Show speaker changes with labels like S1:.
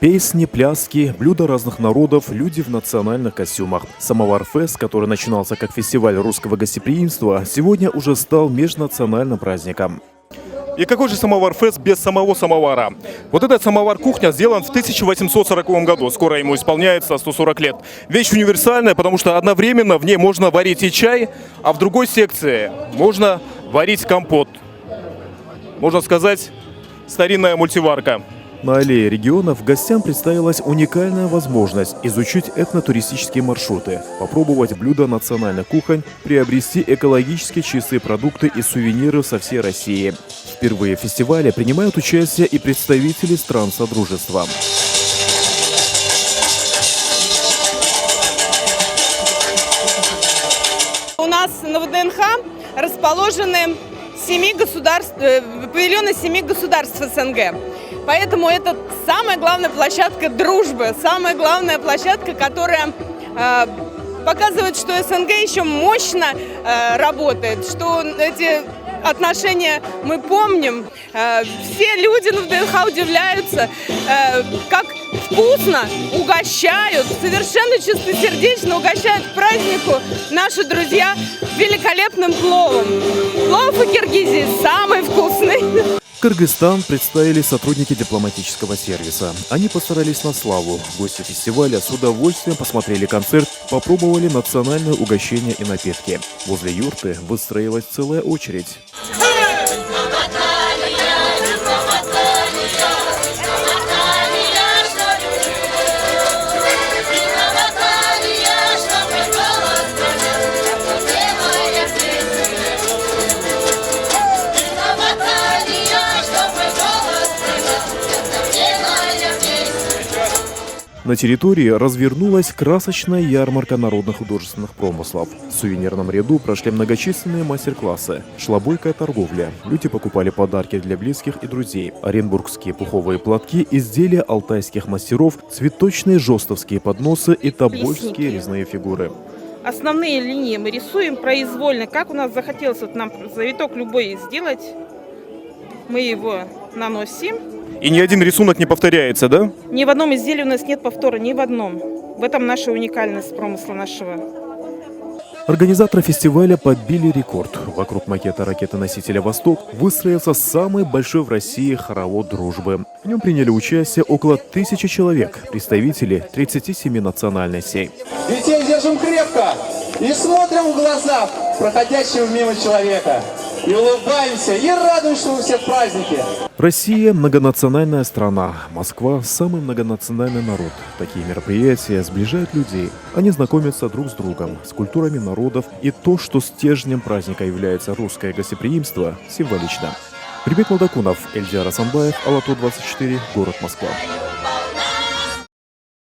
S1: Песни, пляски, блюда разных народов, люди в национальных костюмах. Самовар-фест, который начинался как фестиваль русского гостеприимства, сегодня уже стал межнациональным праздником.
S2: И какой же самовар-фест без самого самовара? Вот этот самовар-кухня сделан в 1840 году. Скоро ему исполняется 140 лет. Вещь универсальная, потому что одновременно в ней можно варить и чай, а в другой секции можно варить компот. Можно сказать, старинная мультиварка.
S1: На аллее регионов гостям представилась уникальная возможность изучить этнотуристические маршруты, попробовать блюда национальных кухонь, приобрести экологически чистые продукты и сувениры со всей России. Впервые в фестивале принимают участие и представители стран Содружества.
S3: У нас на ВДНХ расположены павильоны 7 государств СНГ. Поэтому это самая главная площадка дружбы, самая главная площадка, которая показывает, что СНГ еще мощно работает, что эти отношения мы помним. Все люди на ВДНХ удивляются, как вкусно угощают, совершенно чистосердечно угощают к празднику наши друзья великолепным пловом. Плов у Киргизии самый вкусный.
S1: Кыргызстан представили сотрудники дипломатического сервиса. Они постарались на славу. Гости фестиваля с удовольствием посмотрели концерт, попробовали национальное угощение и напитки. Возле юрты выстроилась целая очередь. На территории развернулась красочная ярмарка народных художественных промыслов. В сувенирном ряду прошли многочисленные мастер-классы, шла бойкая торговля. Люди покупали подарки для близких и друзей. Оренбургские пуховые платки, изделия алтайских мастеров, цветочные жостовские подносы и тобольские резные фигуры.
S4: Основные линии мы рисуем произвольно. Как у нас захотелось вот нам завиток любой сделать, мы его наносим.
S2: И ни один рисунок не повторяется, да?
S4: Ни в одном изделии у нас нет повтора, ни в одном. В этом наша уникальность промысла нашего.
S1: Организаторы фестиваля подбили рекорд. Вокруг макета ракеты-носителя «Восток» выстроился самый большой в России хоровод дружбы. В нем приняли участие около 1000 человек, представители 37 национальностей.
S5: Детей держим крепко и смотрим в глаза проходящего мимо человека. И улыбаемся, и радуемся, что у всех праздники.
S1: Россия – многонациональная страна. Москва – самый многонациональный народ. Такие мероприятия сближают людей. Они знакомятся друг с другом, с культурами народов. И то, что стержнем праздника является русское гостеприимство, символично. Прибег Молдокунов, Эльдиар Асанбаев, Алату 24, город Москва.